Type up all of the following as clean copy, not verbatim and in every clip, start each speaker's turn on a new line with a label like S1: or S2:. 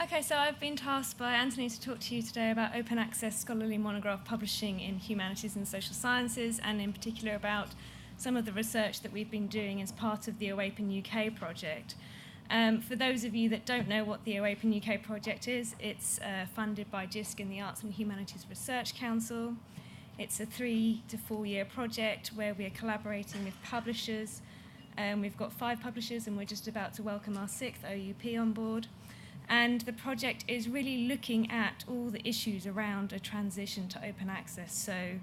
S1: Okay, so I've been tasked by Anthony to talk to you today about open access scholarly monograph publishing in humanities and social sciences, and in particular about some of the research that we've been doing as part of the OAPEN-UK project. For those of you that don't know what the OAPEN-UK project is, it's funded by Jisc and the Arts and Humanities Research Council. It's a 3 to 4 year project where we are collaborating with publishers. We've got 5 publishers and we're just about to welcome our 6th OUP on board. And the project is really looking at all the issues around a transition to open access. So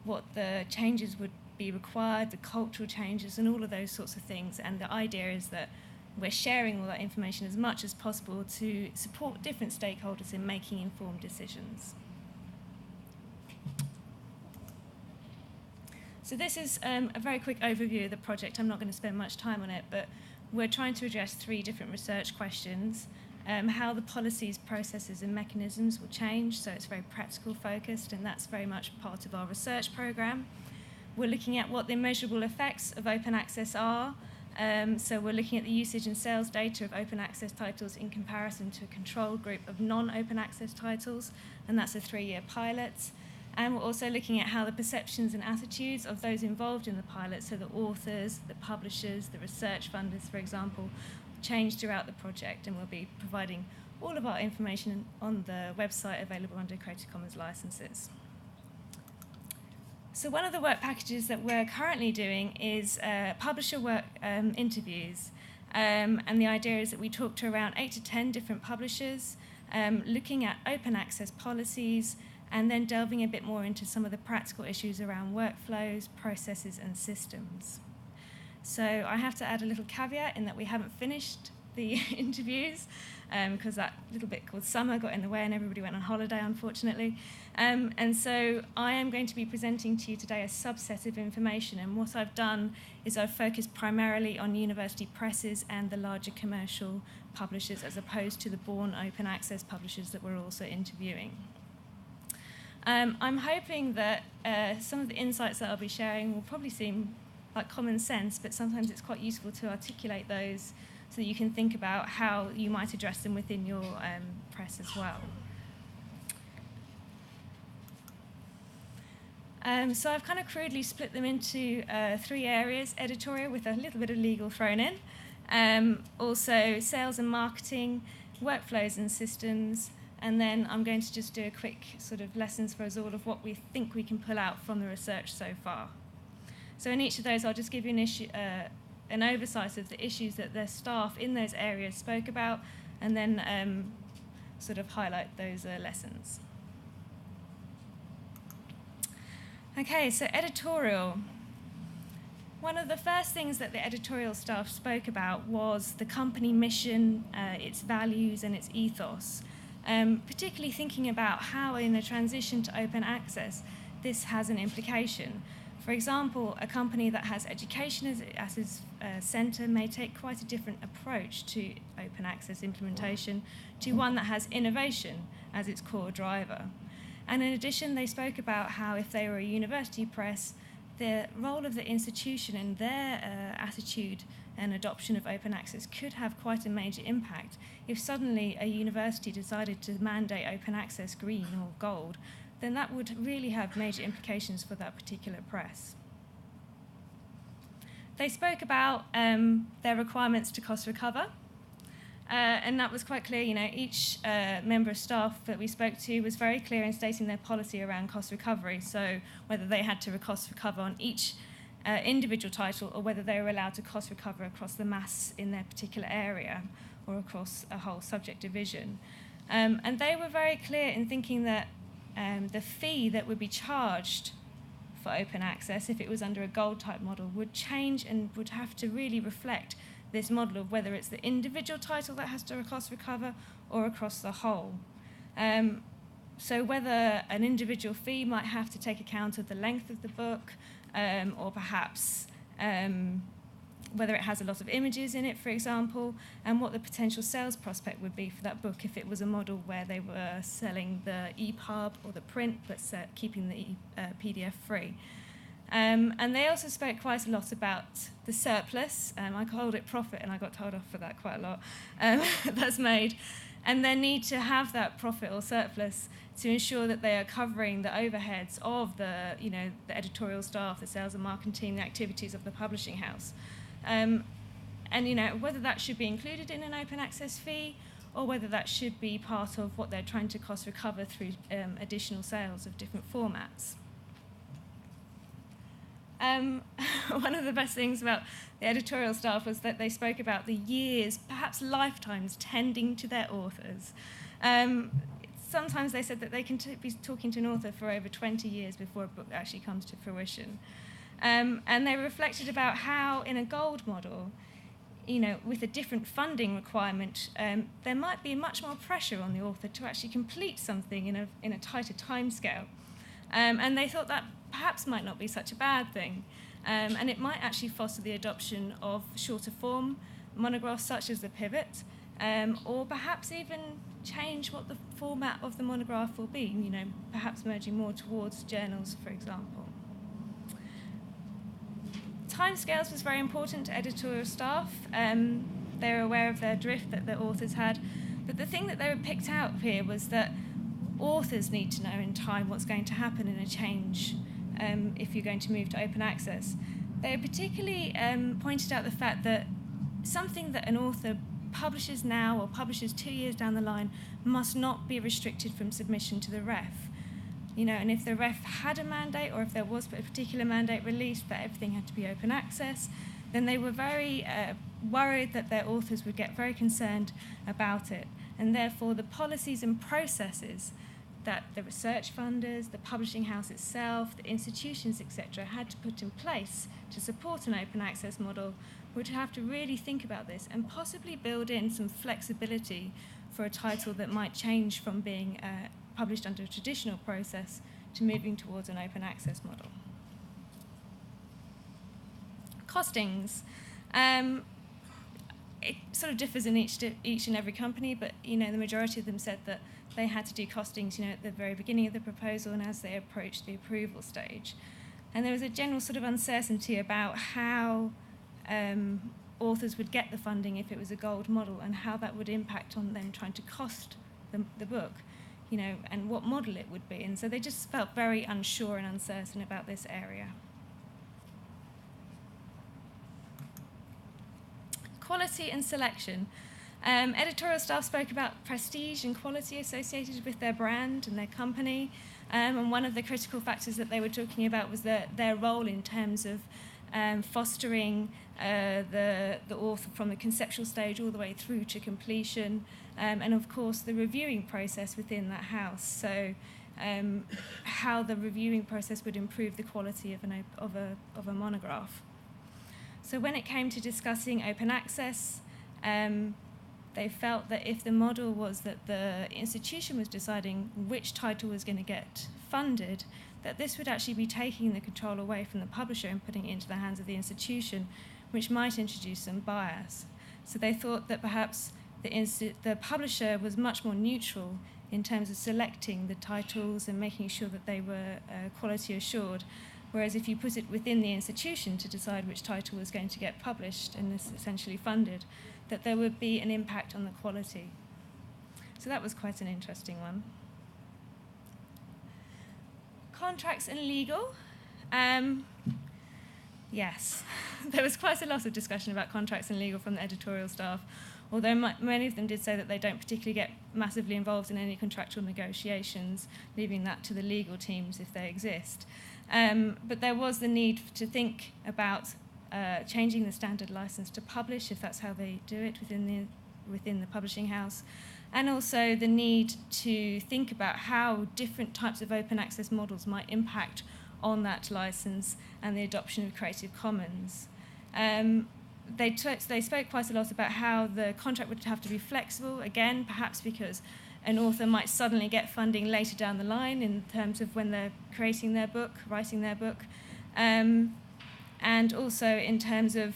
S1: what the changes would be required, the cultural changes and all of those sorts of things. And the idea is that we're sharing all that information as much as possible to support different stakeholders in making informed decisions. So this is a very quick overview of the project. I'm not going to spend much time on it, but we're trying to address 3 different research questions. How the policies, processes and mechanisms will change, so it's very practical focused, and that's very much part of our research programme. We're looking at what the measurable effects of open access are, so we're looking at the usage and sales data of open access titles in comparison to a control group of non-open access titles, and that's a 3-year pilot. And we're also looking at how the perceptions and attitudes of those involved in the pilot, so the authors, the publishers, the research funders, for example, change throughout the project, and we'll be providing all of our information on the website available under Creative Commons licenses. So one of the work packages that we're currently doing is publisher work interviews, and the idea is that we talk to around 8 to 10 different publishers, looking at open access policies, and then delving a bit more into some of the practical issues around workflows, processes and systems. So I have to add a little caveat in that we haven't finished the interviews because that little bit called summer got in the way and everybody went on holiday, unfortunately. And so I am going to be presenting to you today a subset of information, and what I've done is I've focused primarily on university presses and the larger commercial publishers as opposed to the born open access publishers that we're also interviewing. I'm hoping that some of the insights that I'll be sharing will probably seem like common sense, but sometimes it's quite useful to articulate those so that you can think about how you might address them within your press as well. So I've kind of crudely split them into 3 areas: editorial with a little bit of legal thrown in, also sales and marketing, workflows and systems, and then I'm going to just do a quick sort of lessons for us all of what we think we can pull out from the research so far. So in each of those, I'll just give you an oversight of the issues that the staff in those areas spoke about, and then sort of highlight those lessons. Okay, so editorial. One of the first things that the editorial staff spoke about was the company mission, its values and its ethos, particularly thinking about how in the transition to open access this has an implication. For example, a company that has education as its centre may take quite a different approach to open access implementation to one that has innovation as its core driver. And in addition, they spoke about how if they were a university press, the role of the institution and their attitude and adoption of open access could have quite a major impact if suddenly a university decided to mandate open access green or gold. Then that would really have major implications for that particular press. They spoke about their requirements to cost recover, and that was quite clear. You know, each member of staff that we spoke to was very clear in stating their policy around cost recovery, so whether they had to cost recover on each individual title or whether they were allowed to cost recover across the mass in their particular area or across a whole subject division. And they were very clear in thinking that the fee that would be charged for open access, if it was under a gold type model, would change and would have to really reflect this model of whether it's the individual title that has to cost recover or across the whole. So whether an individual fee might have to take account of the length of the book, or perhaps whether it has a lot of images in it, for example, and what the potential sales prospect would be for that book if it was a model where they were selling the EPUB or the print but keeping the PDF free. And they also spoke quite a lot about the surplus. I called it profit and I got told off for that quite a lot. That's made and their need to have that profit or surplus to ensure that they are covering the overheads of the editorial staff, the sales and marketing team, the activities of the publishing house. And whether that should be included in an open access fee or whether that should be part of what they're trying to cost recover through additional sales of different formats. One of the best things about the editorial staff was that they spoke about the years, perhaps lifetimes, tending to their authors. Sometimes they said that they can be talking to an author for over 20 years before a book actually comes to fruition. And they reflected about how in a gold model, with a different funding requirement, there might be much more pressure on the author to actually complete something in a tighter timescale. And they thought that perhaps might not be such a bad thing. And it might actually foster the adoption of shorter form monographs such as the Pivot, or perhaps even change what the format of the monograph will be, perhaps merging more towards journals, for example. Timescales was very important to editorial staff. They were aware of their drift that their authors had. But the thing that they were picked out here was that authors need to know in time what's going to happen in a change if you're going to move to open access. They particularly pointed out the fact that something that an author publishes now or publishes 2 years down the line must not be restricted from submission to the ref. And if the ref had a mandate or if there was a particular mandate released that everything had to be open access, then they were very worried that their authors would get very concerned about it. And therefore the policies and processes that the research funders, the publishing house itself, the institutions, etc., had to put in place to support an open access model would have to really think about this and possibly build in some flexibility for a title that might change from being published under a traditional process to moving towards an open access model. Costings. It sort of differs in each and every company, but the majority of them said that they had to do costings at the very beginning of the proposal and as they approached the approval stage. And there was a general sort of uncertainty about how authors would get the funding if it was a gold model and how that would impact on them trying to cost the book, and what model it would be. And so they just felt very unsure and uncertain about this area. Quality and selection. Editorial staff spoke about prestige and quality associated with their brand and their company. And one of the critical factors that they were talking about was their role in terms of fostering the author from the conceptual stage all the way through to completion, and of course the reviewing process within that house. So how the reviewing process would improve the quality of a monograph. So when it came to discussing open access, they felt that if the model was that the institution was deciding which title was going to get funded, that this would actually be taking the control away from the publisher and putting it into the hands of the institution, which might introduce some bias. So they thought that perhaps the publisher was much more neutral in terms of selecting the titles and making sure that they were quality assured, whereas if you put it within the institution to decide which title was going to get published and is essentially funded, that there would be an impact on the quality. So that was quite an interesting one. Contracts and legal. Yes, there was quite a lot of discussion about contracts and legal from the editorial staff, although many of them did say that they don't particularly get massively involved in any contractual negotiations, leaving that to the legal teams if they exist. But there was the need to think about changing the standard license to publish, if that's how they do it within the publishing house, and also the need to think about how different types of open access models might impact on that license and the adoption of Creative Commons. They spoke quite a lot about how the contract would have to be flexible, again, perhaps because an author might suddenly get funding later down the line in terms of when they're creating their book, writing their book, and also in terms of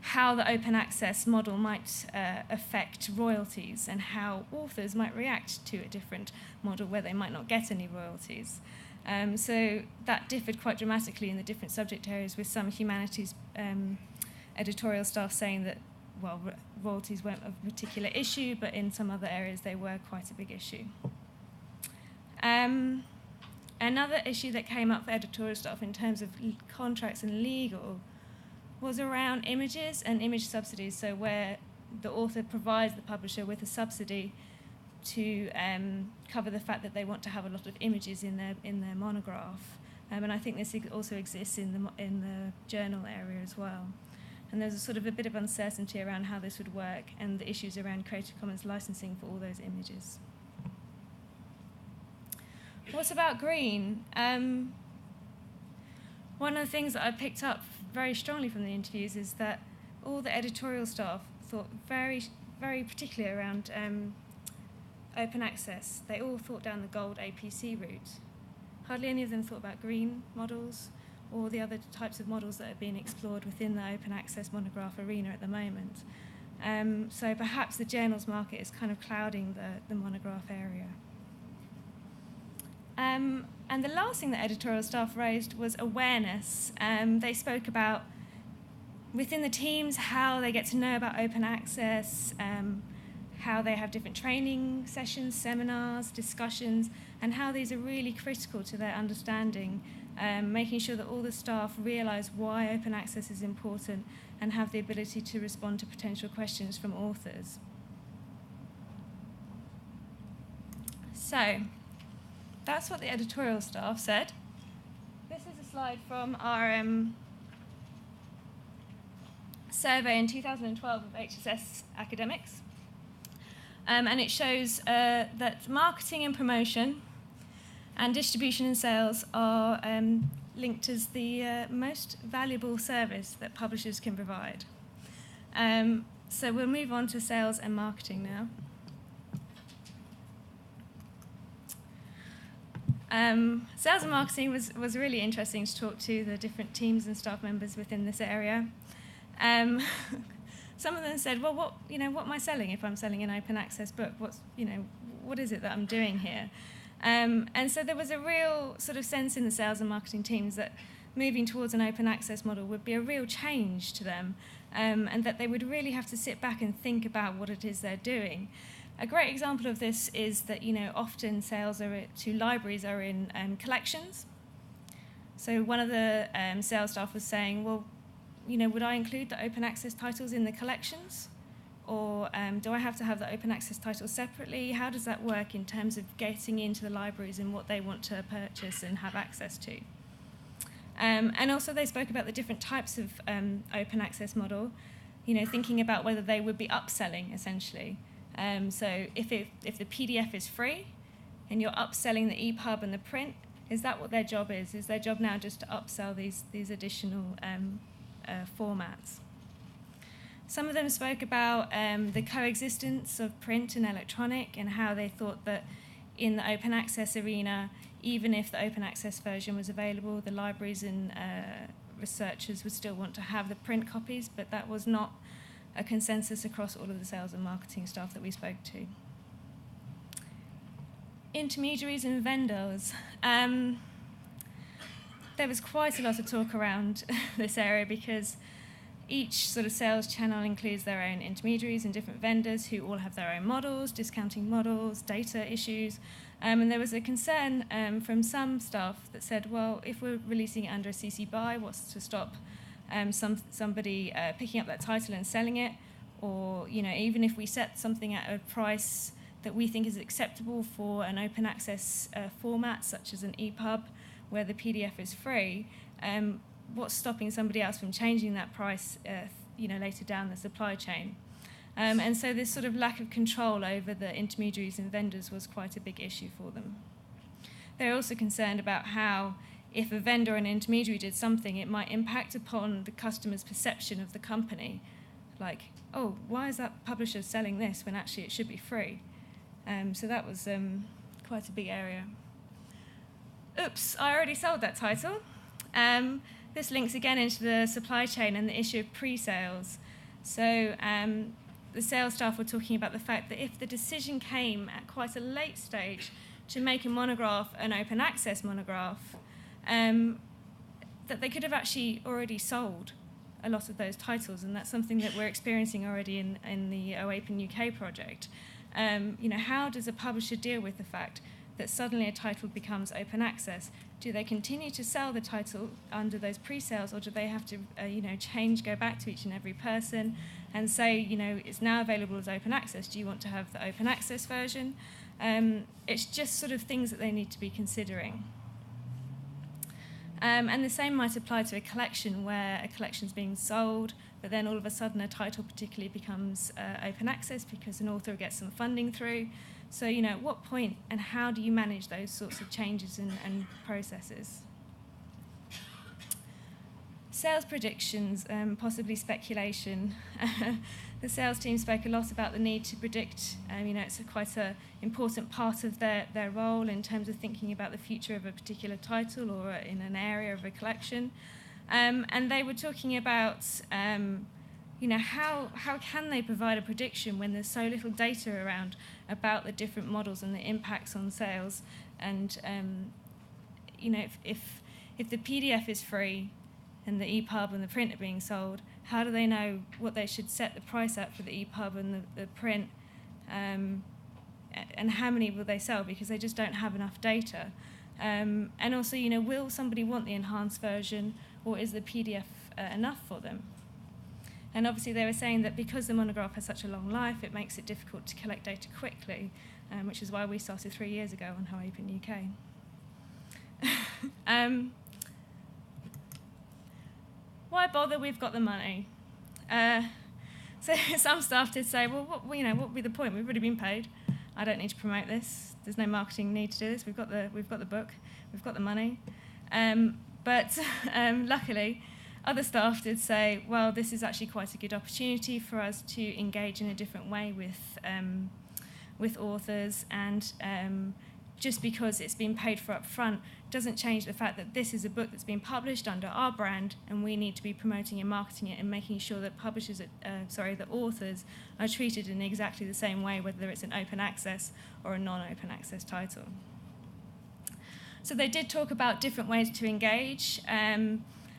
S1: how the open access model might affect royalties and how authors might react to a different model where they might not get any royalties. So that differed quite dramatically in the different subject areas, with some humanities editorial staff saying that royalties weren't a particular issue, but in some other areas they were quite a big issue. Another issue that came up for editorial staff in terms of contracts and legal was around images and image subsidies, so where the author provides the publisher with a subsidy to cover the fact that they want to have a lot of images in their monograph. And I think this also exists in the journal area as well. And there's a sort of a bit of uncertainty around how this would work and the issues around Creative Commons licensing for all those images. What's about green? One of the things that I picked up very strongly from the interviews is that all the editorial staff thought very, very particularly around open access. They all thought down the gold APC route. Hardly any of them thought about green models or the other types of models that are being explored within the open access monograph arena at the moment. So perhaps the journals market is kind of clouding the monograph area. And the last thing that editorial staff raised was awareness. They spoke about within the teams how they get to know about open access, how they have different training sessions, seminars, discussions, and how these are really critical to their understanding, making sure that all the staff realise why open access is important and have the ability to respond to potential questions from authors. So, that's what the editorial staff said. This is a slide from our survey in 2012 of HSS academics. And it shows that marketing and promotion and distribution and sales are linked as the most valuable service that publishers can provide. So we'll move on to sales and marketing now. Sales and marketing was really interesting to talk to the different teams and staff members within this area. Some of them said, well, what am I selling if I'm selling an open access book? What is it that I'm doing here? And so there was a real sort of sense in the sales and marketing teams that moving towards an open access model would be a real change to them, and that they would really have to sit back and think about what it is they're doing. A great example of this is that often sales to libraries are in collections. So one of the sales staff was saying, well, would I include the open access titles in the collections? Or do I have to have the open access titles separately? How does that work in terms of getting into the libraries and what they want to purchase and have access to? And also they spoke about the different types of open access model, thinking about whether they would be upselling, essentially. So if the PDF is free and you're upselling the EPUB and the print, is that what their job is? Is their job now just to upsell these additional formats? Some of them spoke about the coexistence of print and electronic and how they thought that in the open access arena, even if the open access version was available, the libraries and researchers would still want to have the print copies, but that was not a consensus across all of the sales and marketing staff that we spoke to. Intermediaries and vendors. There was quite a lot of talk around this area because each sort of sales channel includes their own intermediaries and different vendors who all have their own models, discounting models, data issues. And there was a concern from some staff that said, well, if we're releasing it under a CC BY, what's to stop somebody picking up that title and selling it? Or, even if we set something at a price that we think is acceptable for an open access format, such as an EPUB, where the PDF is free, what's stopping somebody else from changing that price, later down the supply chain? And so this sort of lack of control over the intermediaries and vendors was quite a big issue for them. They're also concerned about how, if a vendor or an intermediary did something, it might impact upon the customer's perception of the company. Like, oh, why is that publisher selling this when actually it should be free? So that was quite a big area. Oops, I already sold that title. This links again into the supply chain and the issue of pre-sales. So the sales staff were talking about the fact that if the decision came at quite a late stage to make a monograph an open access monograph, that they could have actually already sold a lot of those titles, and that's something that we're experiencing already in the OAPEN-UK project. How does a publisher deal with the fact that suddenly a title becomes open access? Do they continue to sell the title under those pre-sales, or do they have to, go back to each and every person and say, it's now available as open access. Do you want to have the open access version? It's just sort of things that they need to be considering. And the same might apply to a collection where a collection's being sold, but then all of a sudden a title particularly becomes open access because an author gets some funding through. So, at what point and how do you manage those sorts of changes and processes? Sales predictions, possibly speculation. The sales team spoke a lot about the need to predict. It's quite an important part of their role in terms of thinking about the future of a particular title or in an area of a collection. And they were talking about, how can they provide a prediction when there's so little data around about the different models and the impacts on sales? And, if the PDF is free and the EPUB and the print are being sold, how do they know what they should set the price at for the EPUB and the print, and how many will they sell, because they just don't have enough data. And also, will somebody want the enhanced version, or is the PDF enough for them? And obviously they were saying that because the monograph has such a long life, it makes it difficult to collect data quickly, which is why we started 3 years ago on OAPEN-UK. Why bother? We've got the money. So some staff did say, well, what would be the point? We've already been paid. I don't need to promote this. There's no marketing need to do this. We've got the book. We've got the money. But luckily, other staff did say, well, this is actually quite a good opportunity for us to engage in a different way with authors, and just because it's been paid for up front doesn't change the fact that this is a book that's been published under our brand, and we need to be promoting and marketing it and making sure that that authors are treated in exactly the same way, whether it's an open access or a non-open access title. So they did talk about different ways to engage.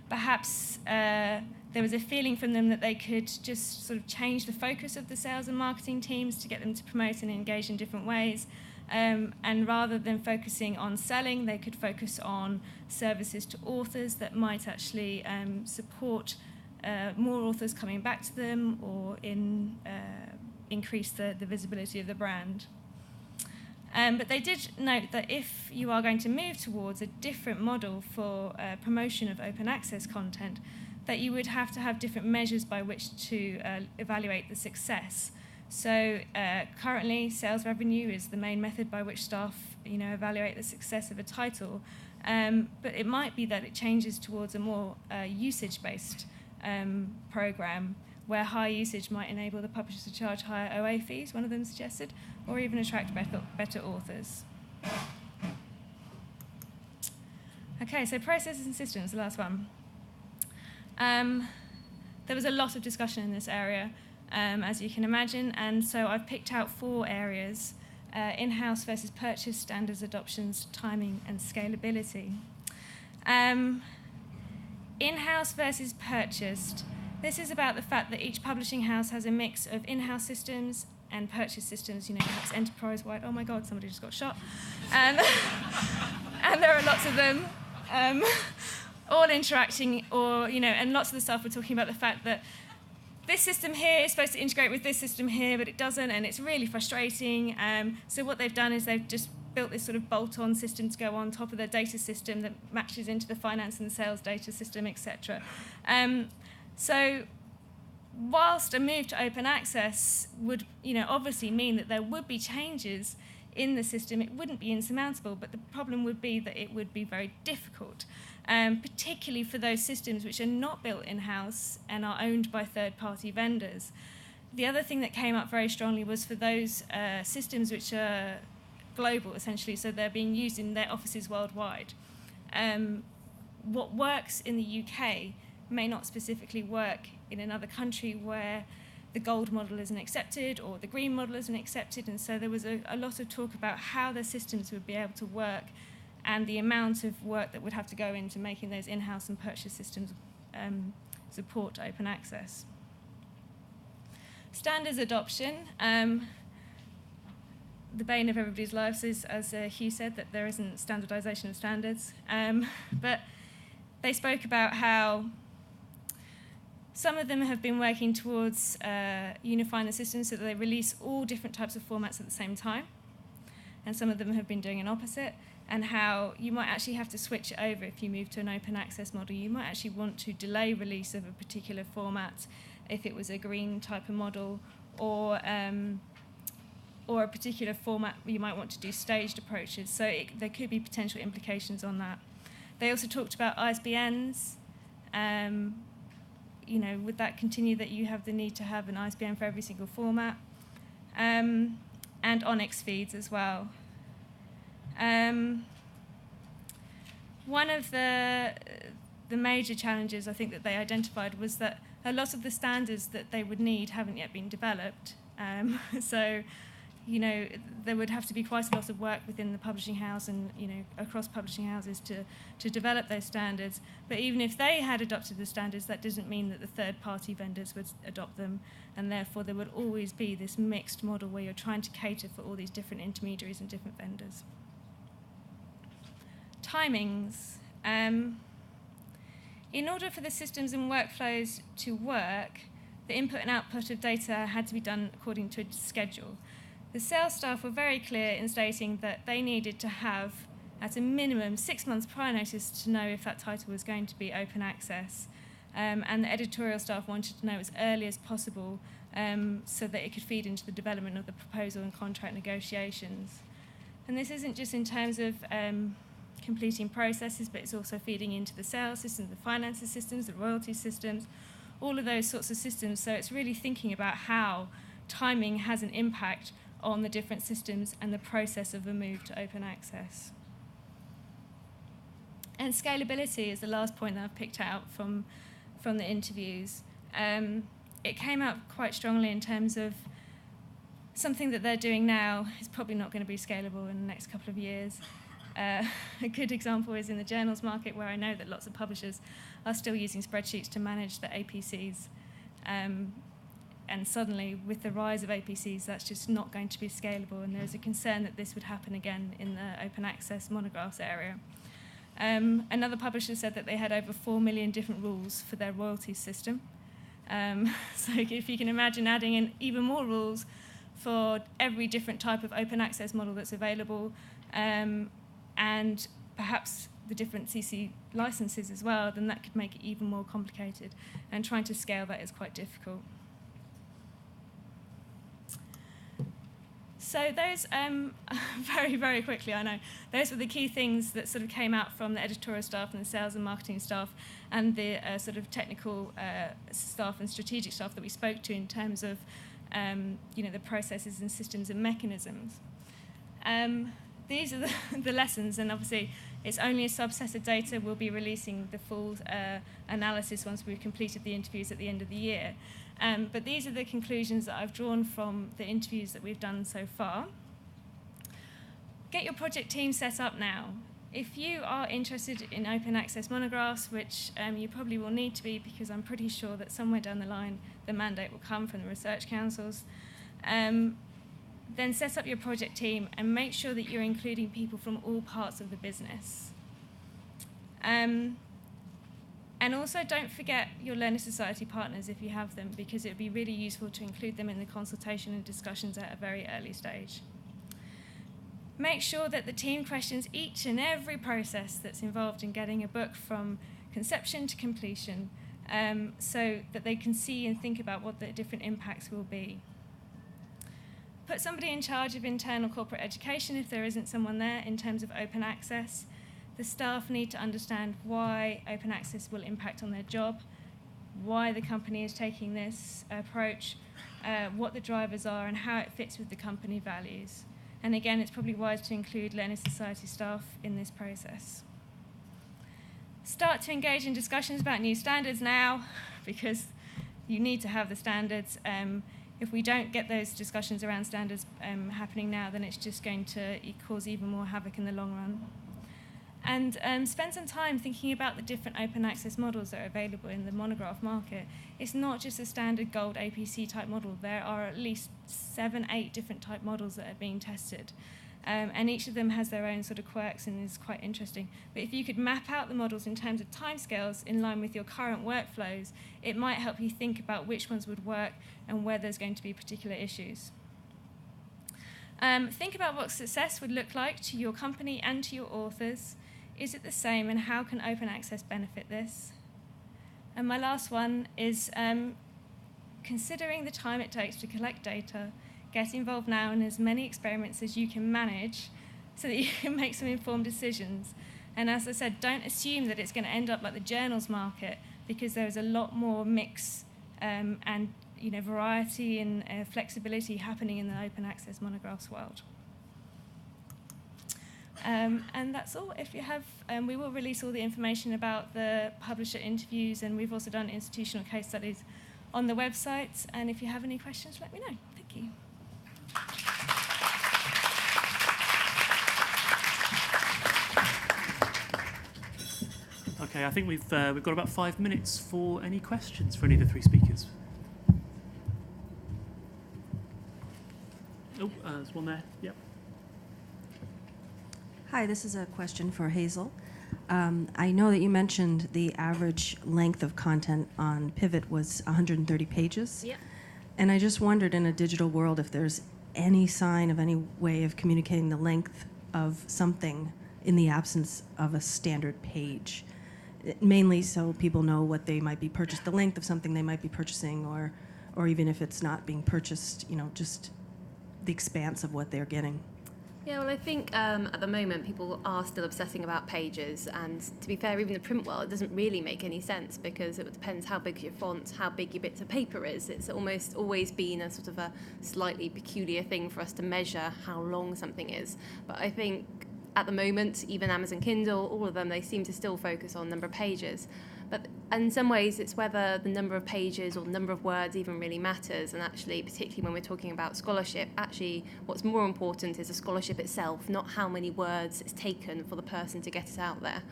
S1: Perhaps there was a feeling from them that they could just sort of change the focus of the sales and marketing teams to get them to promote and engage in different ways. And rather than focusing on selling, they could focus on services to authors that might actually support more authors coming back to them, or increase the visibility of the brand. But they did note that if you are going to move towards a different model for promotion of open access content, that you would have to have different measures by which to evaluate the success. So currently, sales revenue is the main method by which staff, evaluate the success of a title. But it might be that it changes towards a more usage-based program, where high usage might enable the publisher to charge higher OA fees, one of them suggested, or even attract better authors. Okay, so processes and systems, the last one. There was a lot of discussion in this area, as you can imagine, and so I've picked out 4 areas: in-house versus purchase, standards, adoptions, timing, and scalability. In-house versus purchased. This is about the fact that each publishing house has a mix of in-house systems and purchase systems, perhaps enterprise-wide. Oh my God, somebody just got shot. And there are lots of them, all interacting, or, and lots of the staff were talking about the fact that this system here is supposed to integrate with this system here, but it doesn't, and it's really frustrating. So what they've done is they've just built this sort of bolt-on system to go on top of their data system that matches into the finance and the sales data system, etc. So whilst a move to open access would, obviously mean that there would be changes in the system, it wouldn't be insurmountable, but the problem would be that it would be very difficult, particularly for those systems which are not built in-house and are owned by third-party vendors. The other thing that came up very strongly was for those systems which are global, essentially, so they're being used in their offices worldwide. What works in the UK may not specifically work in another country where the gold model isn't accepted or the green model isn't accepted, and so there was a lot of talk about how the systems would be able to work and the amount of work that would have to go into making those in-house and purchase systems support open access. Standards adoption. The bane of everybody's lives is, as Hugh said, that there isn't standardisation of standards. But they spoke about how some of them have been working towards unifying the system so that they release all different types of formats at the same time. And some of them have been doing an opposite, and how you might actually have to switch it over if you move to an open access model. You might actually want to delay release of a particular format if it was a green type of model, or a particular format you might want to do staged approaches. So there could be potential implications on that. They also talked about Isbns. Would that continue that you have the need to have an Isbn for every single format? And Onyx feeds as well. One of the major challenges I think that they identified was that a lot of the standards that they would need haven't yet been developed. So, there would have to be quite a lot of work within the publishing house and, across publishing houses to develop those standards. But even if they had adopted the standards, that doesn't mean that the third-party vendors would adopt them, and therefore there would always be this mixed model where you're trying to cater for all these different intermediaries and different vendors. Timings. In order for the systems and workflows to work, the input and output of data had to be done according to a schedule. The sales staff were very clear in stating that they needed to have, at a minimum, 6 months prior notice to know if that title was going to be open access. And the editorial staff wanted to know as early as possible so that it could feed into the development of the proposal and contract negotiations. And this isn't just in terms of completing processes, but it's also feeding into the sales systems, the finances systems, the royalty systems, all of those sorts of systems. So it's really thinking about how timing has an impact on the different systems and the process of a move to open access. And scalability is the last point that I've picked out from the interviews. It came out quite strongly in terms of something that they're doing now is probably not going to be scalable in the next couple of years. A good example is in the journals market, where I know that lots of publishers are still using spreadsheets to manage the APCs. And suddenly, with the rise of APCs, that's just not going to be scalable, and there's a concern that this would happen again in the open access monographs area. Another publisher said that they had over 4 million different rules for their royalties system. So if you can imagine adding in even more rules for every different type of open access model that's available, and perhaps the different CC licenses as well, then that could make it even more complicated, and trying to scale that is quite difficult. So those, very, very quickly, I know, those were the key things that sort of came out from the editorial staff and the sales and marketing staff and the sort of technical staff and strategic staff that we spoke to in terms of the processes and systems and mechanisms. These are the lessons, and obviously it's only a subset of data. We'll be releasing the full analysis once we've completed the interviews at the end of the year. But these are the conclusions that I've drawn from the interviews that we've done so far. Get your project team set up now. If you are interested in open access monographs, which you probably will need to be, because I'm pretty sure that somewhere down the line the mandate will come from the research councils, then set up your project team and make sure that you're including people from all parts of the business. And also don't forget your Learner Society partners if you have them, because it would be really useful to include them in the consultation and discussions at a very early stage. Make sure that the team questions each and every process that's involved in getting a book from conception to completion, so that they can see and think about what the different impacts will be. Put somebody in charge of internal corporate education if there isn't someone there in terms of open access. The staff need to understand why open access will impact on their job, why the company is taking this approach, what the drivers are, and how it fits with the company values. And again, it's probably wise to include Learner Society staff in this process. Start to engage in discussions about new standards now, because you need to have the standards. If we don't get those discussions around standards happening now, then it's just going to cause even more havoc in the long run. And spend some time thinking about the different open access models that are available in the monograph market. It's not just a standard gold APC type model. There are at least 7, 8 different type models that are being tested. And each of them has their own sort of quirks and is quite interesting. But if you could map out the models in terms of timescales in line with your current workflows, it might help you think about which ones would work and where there's going to be particular issues. Think about what success would look like to your company and to your authors. Is it the same, and how can open access benefit this? And my last one is considering the time it takes to collect data, get involved now in as many experiments as you can manage so that you can make some informed decisions. And as I said, don't assume that it's going to end up like the journals market, because there is a lot more mix and variety and flexibility happening in the open access monographs world. And that's all. If you have, we will release all the information about the publisher interviews, and we've also done institutional case studies on the website. And if you have any questions, let me know. Thank you.
S2: Okay, I think we've got about 5 minutes for any questions for any of the 3 speakers. Oh, there's one there. Yep.
S3: Hi, this is a question for Hazel. I know that you mentioned the average length of content on Pivot was 130 pages.
S4: Yeah.
S3: And I just wondered, in a digital world, if there's any sign of any way of communicating the length of something in the absence of a standard page. Mainly so people know what they might be purchased, the length of something they might be purchasing, or even if it's not being purchased, just the expanse of what they're getting.
S4: Yeah, well, I think at the moment people are still obsessing about pages, and to be fair, even the print world, it doesn't really make any sense, because it depends how big your font, how big your bits of paper is. It's almost always been a sort of a slightly peculiar thing for us to measure how long something is. But I think at the moment, even Amazon Kindle, all of them, they seem to still focus on number of pages. But in some ways, it's whether the number of pages or the number of words even really matters. And actually, particularly when we're talking about scholarship, actually what's more important is the scholarship itself, not how many words it's taken for the person to get it out there.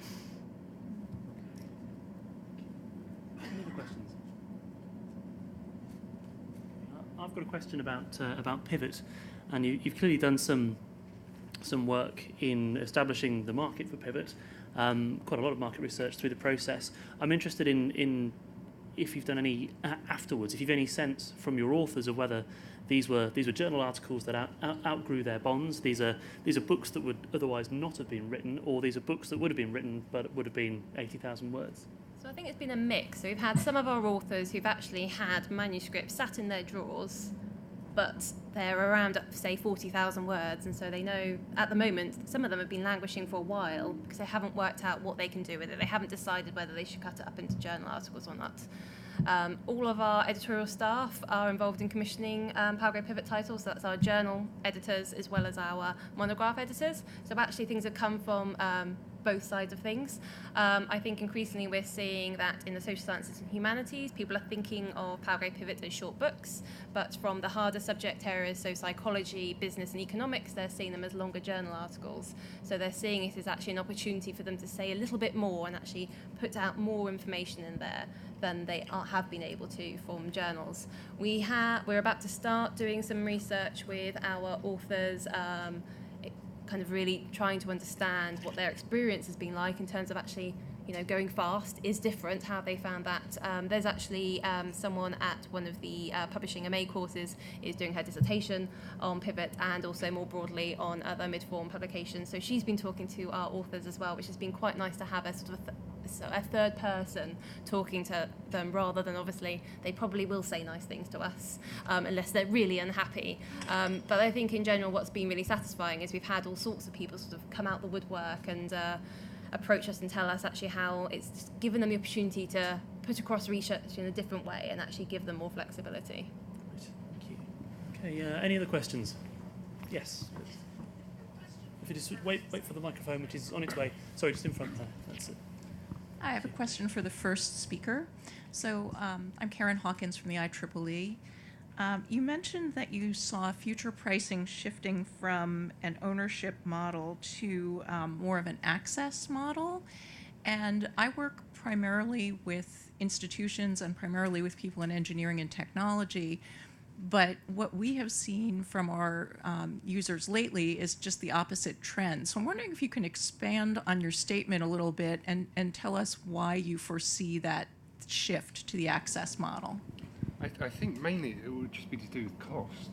S2: Any other questions? I've got a question about Pivot, and you've clearly done some work in establishing the market for Pivot. Quite a lot of market research through the process. I'm interested in if you've done any afterwards, if you've any sense from your authors of whether these were journal articles that outgrew their bonds. These are books that would otherwise not have been written, or these are books that would have been written but would have been 80,000 words.
S4: So I think it's been a mix. So we've had some of our authors who've actually had manuscripts sat in their drawers, but they're around, say, 40,000 words, and so they know at the moment some of them have been languishing for a while because they haven't worked out what they can do with it. They haven't decided whether they should cut it up into journal articles or not. All of our editorial staff are involved in commissioning Palgrave Pivot titles, so that's our journal editors as well as our monograph editors. So actually things have come from both sides of things. I think increasingly we're seeing that in the social sciences and humanities, people are thinking of Palgrave Pivot as short books, but from the harder subject areas, so psychology, business and economics, they're seeing them as longer journal articles. So they're seeing it as actually an opportunity for them to say a little bit more and actually put out more information in there than they have been able to from journals. We're about to start doing some research with our authors, kind of really trying to understand what their experience has been like in terms of actually, going fast is different, how they found that. There's actually someone at one of the publishing MA courses is doing her dissertation on Pivot and also more broadly on other mid-form publications. So she's been talking to our authors as well, which has been quite nice to have a sort of a third person talking to them, rather than obviously they probably will say nice things to us unless they're really unhappy. But I think in general what's been really satisfying is we've had all sorts of people sort of come out the woodwork and approach us and tell us actually how it's given them the opportunity to put across research in a different way and actually give them more flexibility.
S2: Right, thank you. Okay, any other questions? Yes. If you just wait for the microphone, which is on its way. Sorry, just in front there. That's it.
S5: I have a question for the first speaker. So I'm Karen Hawkins from the IEEE. You mentioned that you saw future pricing shifting from an ownership model to more of an access model. And I work primarily with institutions and primarily with people in engineering and technology. But what we have seen from our users lately is just the opposite trend. So I'm wondering if you can expand on your statement a little bit and tell us why you foresee that shift to the access model.
S6: I think mainly it would just be to do with cost.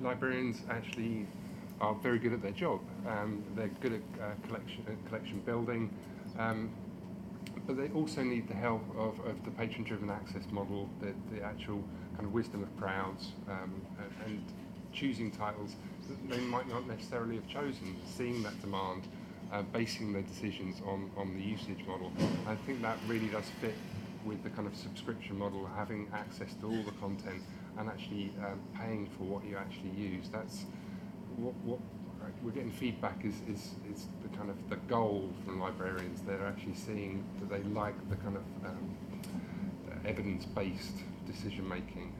S6: Librarians actually are very good at their job. They're good at collection building, but they also need the help of the patron-driven access model, the actual kind of wisdom of crowds, and choosing titles that they might not necessarily have chosen, seeing that demand, basing their decisions on the usage model. I think that really does fit with the kind of subscription model, having access to all the content and actually paying for what you actually use. That's what we're getting feedback is the kind of the goal from librarians. They're actually seeing that they like the kind of evidence-based decision making,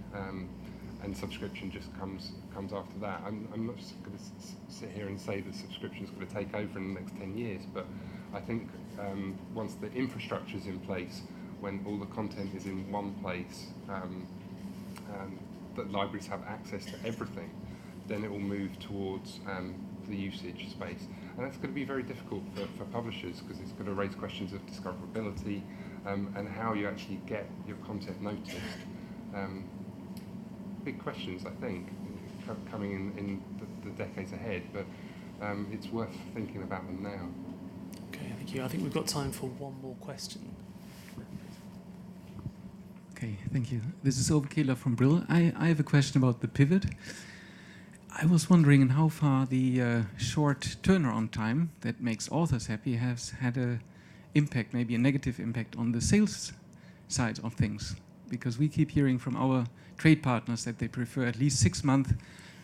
S6: and subscription just comes after that. I'm not just going to sit here and say that subscription is going to take over in the next 10 years, but I think once the infrastructure is in place, when all the content is in one place, that libraries have access to everything, then it will move towards the usage space. And that's going to be very difficult for publishers, because it's going to raise questions of discoverability and how you actually get your content noticed. Big questions, I think, coming in the decades ahead, but it's worth thinking about them now.
S2: Okay, thank you. I think we've got time for one more question.
S7: Okay, thank you. This is Ove Kehler from Brill. I have a question about the pivot. I was wondering in how far the short turnaround time that makes authors happy has had an impact, maybe a negative impact on the sales side of things. Because we keep hearing from our trade partners that they prefer at least 6 month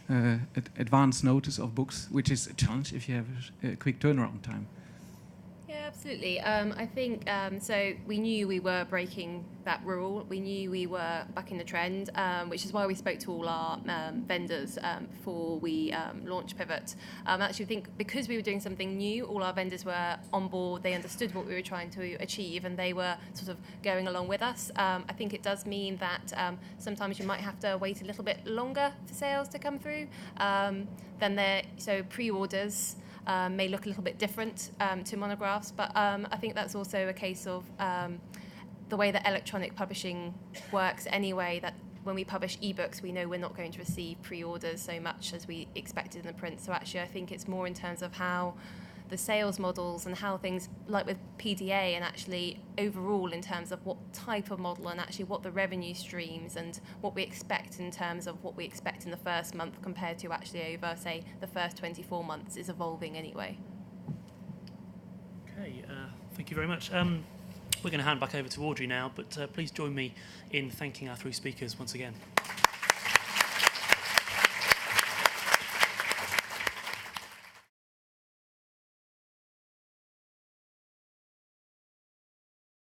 S7: advance notice of books, which is a challenge if you have a quick turnaround time.
S4: Yeah, absolutely. I think so. We knew we were breaking that rule. We knew we were bucking the trend, which is why we spoke to all our vendors before we launched Pivot. Actually, I think because we were doing something new, all our vendors were on board. They understood what we were trying to achieve, and they were sort of going along with us. I think it does mean that sometimes you might have to wait a little bit longer for sales to come through. So pre-orders may look a little bit different to monographs, but I think that's also a case of the way that electronic publishing works anyway, that when we publish ebooks, we know we're not going to receive pre-orders so much as we expected in the print. So actually, I think it's more in terms of how the sales models and how things, like with PDA, and actually overall in terms of what type of model and actually what the revenue streams and what we expect in terms of what we expect in the first month compared to actually over, say, the first 24 months is evolving anyway.
S2: Okay, thank you very much. We're going to hand back over to Audrey now, but please join me in thanking our 3 speakers once again.